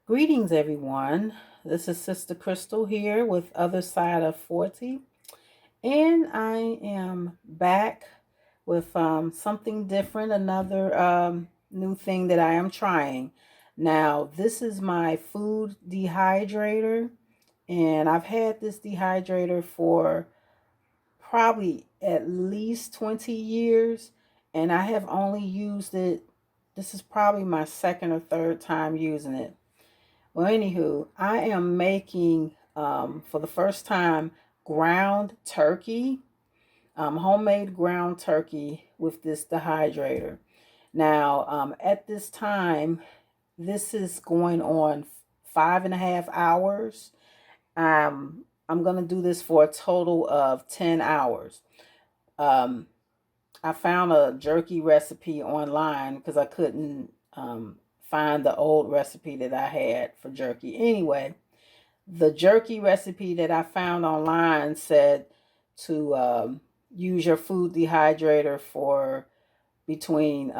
Greetings, everyone. This is Sister Crystal here with Other Side of 40, and I am back with something different, another new thing that I am trying. Now, this is my food dehydrator, and I've had this dehydrator for probably at least 20 years, and I have only used it. This is probably my second or third time using it. Well, anywho, I am making for the first time ground turkey, homemade ground turkey with this dehydrator. Now, at this time, this is going on 5.5 hours. I'm going to do this for a total of 10 hours. Um, I found a jerky recipe online because I couldn't find the old recipe that I had for jerky. Anyway, the jerky recipe that I found online said to use your food dehydrator for between,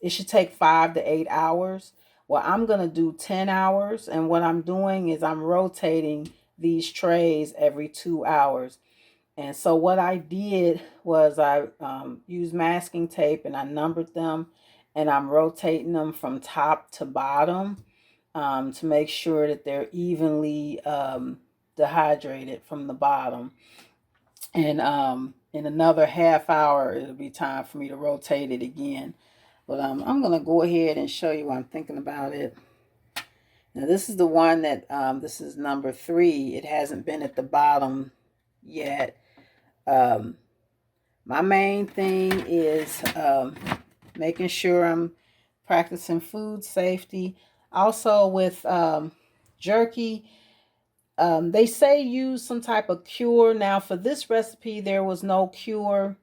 it should take 5 to 8 hours. Well, I'm going to do 10 hours. And what I'm doing is I'm rotating these trays every 2 hours. And so what I did was I used masking tape and I numbered them, and I'm rotating them from top to bottom to make sure that they're evenly dehydrated from the bottom. And in another half hour, it'll be time for me to rotate it again. But I'm going to go ahead and show you what I'm thinking about it. Now, this is the one that, this is number 3. It hasn't been at the bottom yet. My main thing is making sure I'm practicing food safety. Also with jerky, they say use some type of cure. Now for this recipe, there was no cure.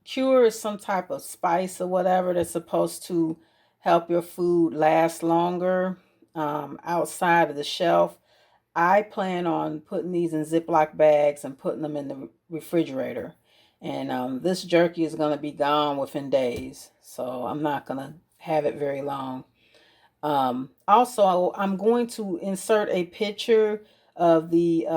Cure is some type of spice or whatever that's supposed to help your food last longer outside of the shelf. I plan on putting these in Ziploc bags and putting them in the refrigerator. And this jerky is going to be gone within days. So I'm not going to have it very long. Also, I'm going to insert a picture of the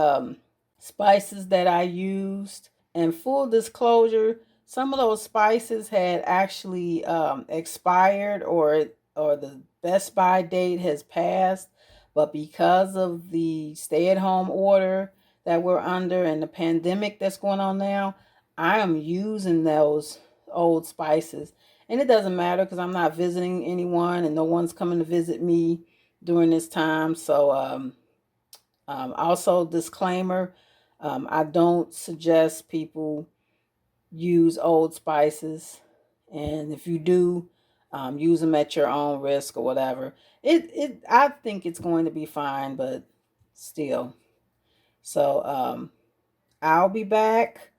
spices that I used. And full disclosure, some of those spices had actually expired, or the best by date has passed. But because of the stay-at-home order that we're under and the pandemic that's going on now, I am using those old spices. And it doesn't matter because I'm not visiting anyone and no one's coming to visit me during this time. So, also, disclaimer, I don't suggest people use old spices. And if you do, use them at your own risk or whatever. I think it's going to be fine, but still. So, I'll be back.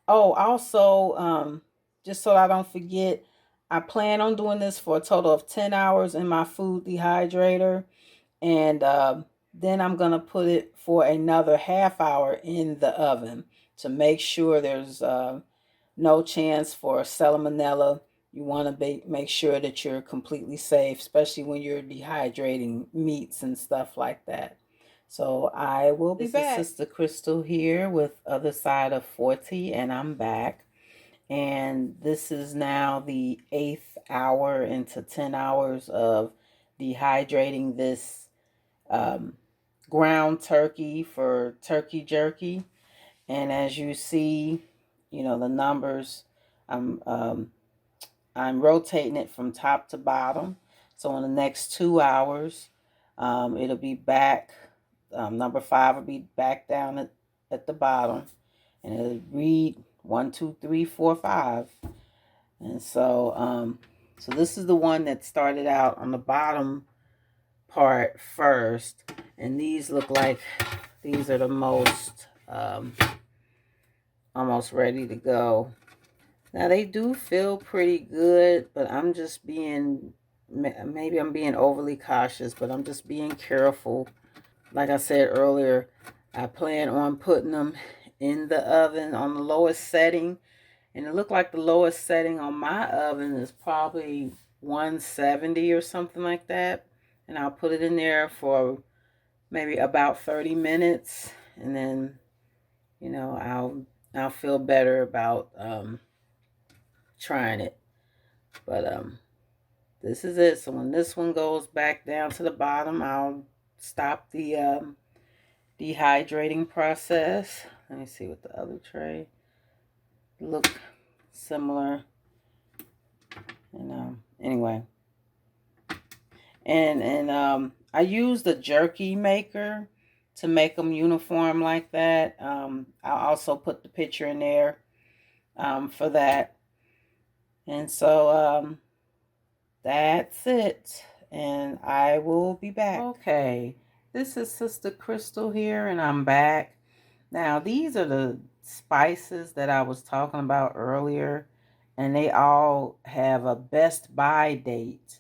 Oh, also, just so I don't forget, I plan on doing this for a total of 10 hours in my food dehydrator. And then I'm going to put it for another half hour in the oven to make sure there's no chance for salmonella. You want to make sure that you're completely safe, especially when you're dehydrating meats and stuff like that. So I will be back. This is Sister Crystal here with Other Side of 40, and I'm back. And this is now the 8th hour into 10 hours of dehydrating this ground turkey for turkey jerky. And as you see, the numbers, I'm rotating it from top to bottom. So in the next 2 hours, it'll be back. Number 5 will be back down at the bottom, and it'll read 1, 2, 3, 4, 5. And so, so this is the one that started out on the bottom part first, and these look like these are the most almost ready to go. Now they do feel pretty good, but I'm just being, maybe I'm being overly cautious, but I'm just being careful. Like I said earlier, I plan on putting them in the oven on the lowest setting, and it looked like the lowest setting on my oven is probably 170 or something like that. and I'll put it in there for maybe about 30 minutes, and then, you know, I'll feel better about trying it. But this is it. So when this one goes back down to the bottom, I'll stop the dehydrating process. Let me see what the other tray look similar. And anyway, and I use the jerky maker to make them uniform like that. I'll also put the picture in there for that. And so that's it. And I will be back. Okay, this is SistahCrystal here, and I'm back. Now, these are the spices that I was talking about earlier, and they all have a best by date.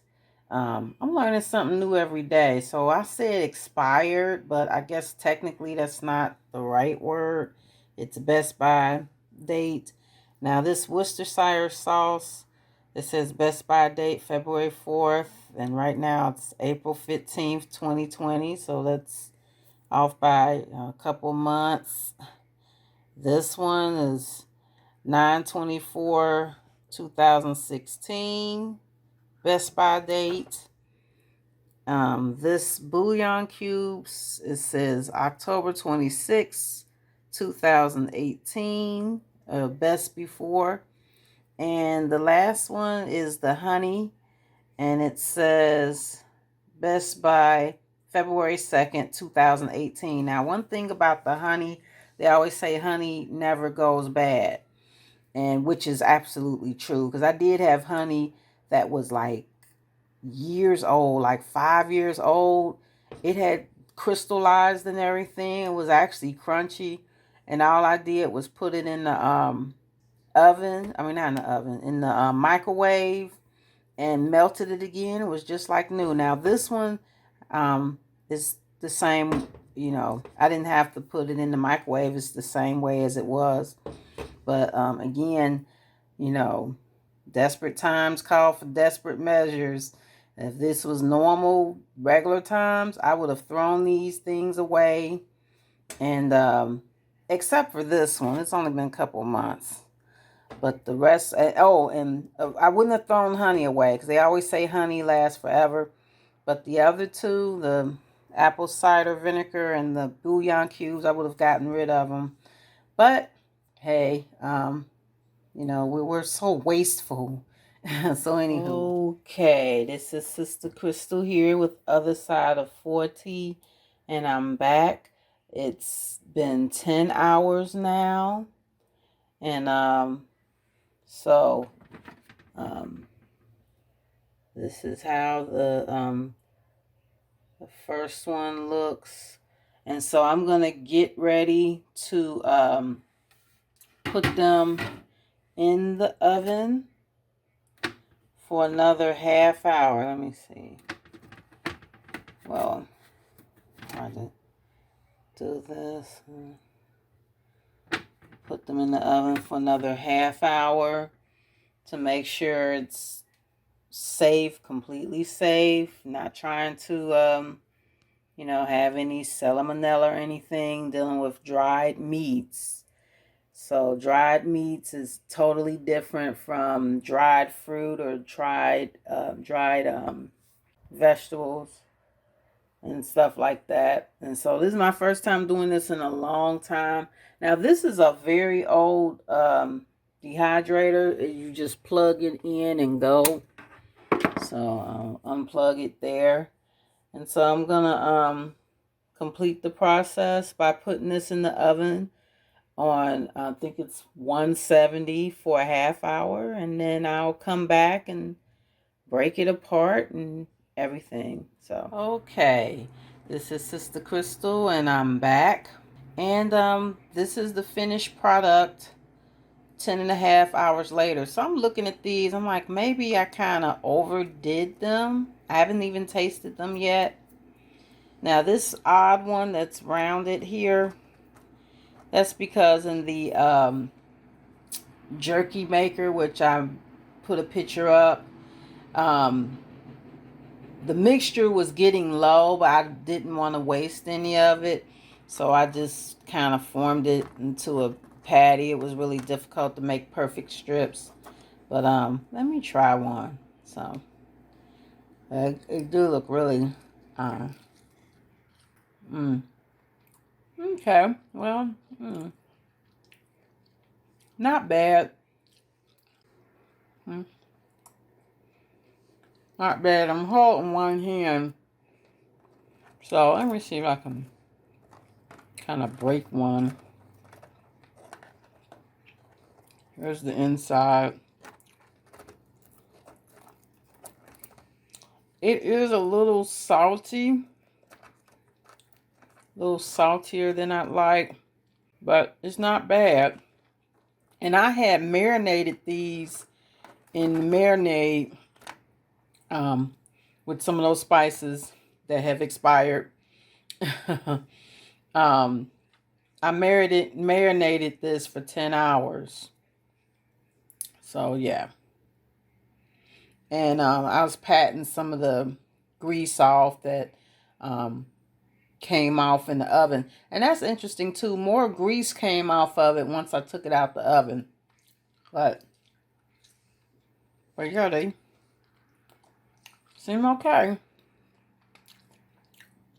I'm learning something new every day. So I said expired, but I guess technically that's not the right word. It's best by date. Now, this Worcestershire sauce, it says best by date February 4th, and right now it's April 15th, 2020. So that's off by a couple months. This one is 9/24/2016, best by date. This Boullion Cubes, it says October 26, 2018, best before. And the last one is the honey, and it says best by February 2nd, 2018. Now, one thing about the honey, they always say honey never goes bad, and which is absolutely true, because I did have honey that was like years old, like 5 years old. It had crystallized and everything. It was actually crunchy, and all I did was put it in the oven. I mean, not in the oven, in the microwave, and melted it again. It was just like new. Now this one is the same. You know, I didn't have to put it in the microwave. It's the same way as it was. But again, you know, desperate times call for desperate measures. If this was normal, regular times, I would have thrown these things away. And except for this one, it's only been a couple months. But the rest, and I wouldn't have thrown honey away, because they always say honey lasts forever. But the other two, the apple cider vinegar and the Boullion Cubes, I would have gotten rid of them. But hey, you know, we're so wasteful. So anywho. Okay, this is SistahCrystal here with Other Side of 40, and I'm back. It's been 10 hours now. And so this is how the first one looks. And so I'm gonna get ready to put them in the oven for another half hour. Let me see. Well, try to do this. Put them in the oven for another half hour to make sure it's safe, completely safe. Not trying to, you know, have any salmonella or anything. Dealing with dried meats. So dried meats is totally different from dried fruit or dried vegetables and stuff like that. And so this is my first time doing this in a long time. Now this is a very old dehydrator. You just plug it in and go. So I'll unplug it there. And so I'm gonna complete the process by putting this in the oven on, I think it's 170 for a half hour, and then I'll come back and break it apart and everything. So okay, this is SistahCrystal, and I'm back, and this is the finished product 10.5 hours later. So I'm looking at these, I'm like, maybe I kind of overdid them. I haven't even tasted them yet. Now this odd one that's rounded here, that's because in the jerky maker, which I put a picture up, the mixture was getting low, but I didn't want to waste any of it. So I just kind of formed it into a patty. It was really difficult to make perfect strips. But let me try one. So it do look really uh okay. Well, not bad. Mm, not bad. I'm holding one hand. So let me see if I can kind of break one. Here's the inside. It is a little salty. A little saltier than I'd like. But it's not bad. And I had marinated these in the marinade with some of those spices that have expired. I marinated this for 10 hours. So, yeah. And I was patting some of the grease off that came off in the oven. And that's interesting, too. More grease came off of it once I took it out the oven. But yeah, they seem okay.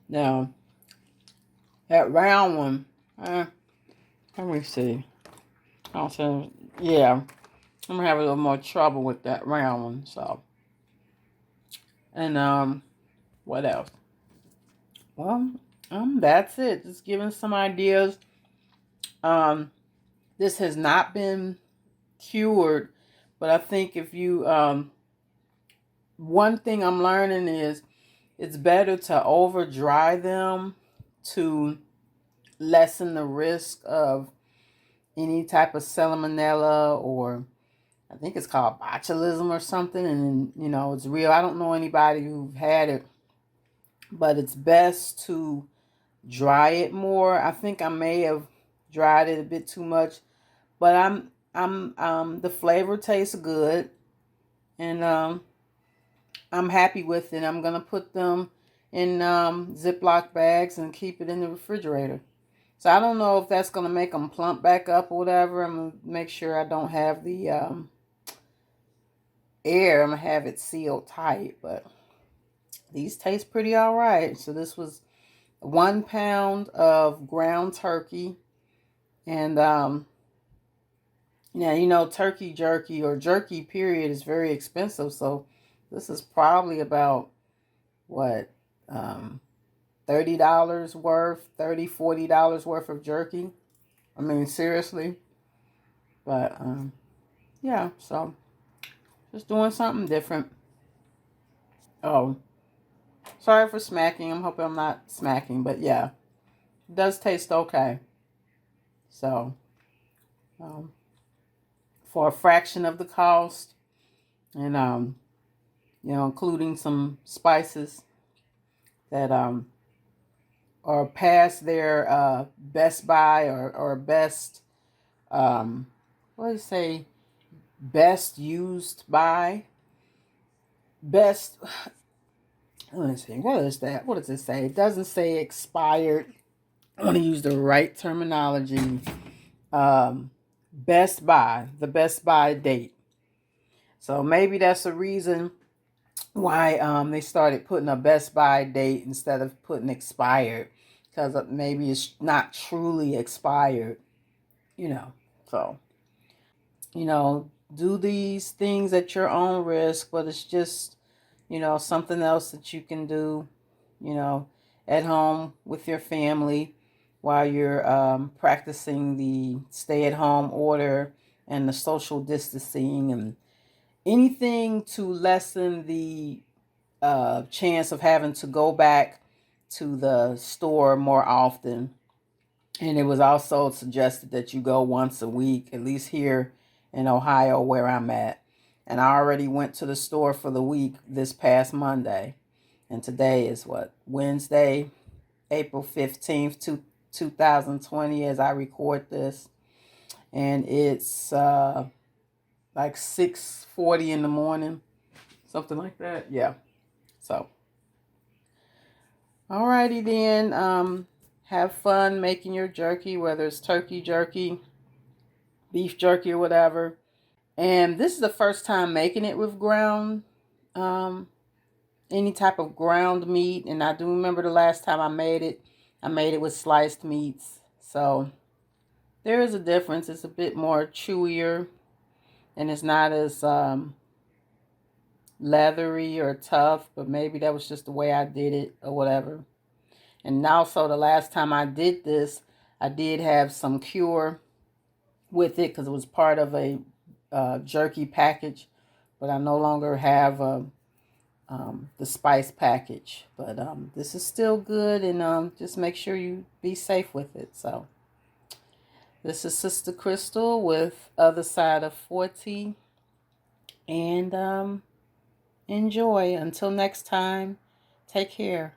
Now, that round one, let me see. Also, yeah, I'm gonna have a little more trouble with that round one. So, and what else? Well, that's it. Just giving some ideas. This has not been cured, but I think if you one thing I'm learning is it's better to over dry them to lessen the risk of any type of salmonella, or I think it's called botulism or something. And, you know, it's real. I don't know anybody who had it, but it's best to dry it more. I think I may have dried it a bit too much, but the flavor tastes good, and I'm happy with it. I'm gonna put them in Ziploc bags and keep it in the refrigerator. So I don't know if that's gonna make them plump back up or whatever. I'm gonna make sure I don't have the air. I'm gonna have it sealed tight, but these taste pretty all right. So this was 1 pound of ground turkey, and yeah, you know, turkey jerky or jerky period is very expensive. So this is probably about what $30 worth, $40 worth of jerky. I mean, seriously. But yeah, so just doing something different. Oh, sorry for smacking. I'm hoping I'm not smacking, but yeah, it does taste okay. So um, for a fraction of the cost, and you know, including some spices that are past their Best Buy or best what do you say, best used by, best, let me see, what is that? What does it say? It doesn't say expired. I want to use the right terminology. Best Buy, the Best Buy date. So maybe that's the reason why they started putting a Best Buy date instead of putting expired, because maybe it's not truly expired, you know. So, you know, do these things at your own risk, but it's just, you know, something else that you can do, you know, at home with your family while you're practicing the stay-at-home order and the social distancing, and anything to lessen the chance of having to go back to the store more often. And it was also suggested that you go once a week, at least here in Ohio where I'm at. And I already went to the store for the week this past Monday. And today is what? Wednesday, April 15th, 2020 as I record this. And it's like 6:40 in the morning. Something like that. Yeah. So Alrighty then. Have fun making your jerky, whether it's turkey jerky, beef jerky, or whatever. And this is the first time making it with ground, any type of ground meat. And I do remember the last time I made it with sliced meats. So there is a difference. It's a bit more chewier, and it's not as leathery or tough, but maybe that was just the way I did it or whatever. And also the last time I did this, I did have some cure with it because it was part of a jerky package, but I no longer have the spice package. But this is still good, and just make sure you be safe with it. So this is SistahCrystal with Other Side of 40, and enjoy. Until next time, take care.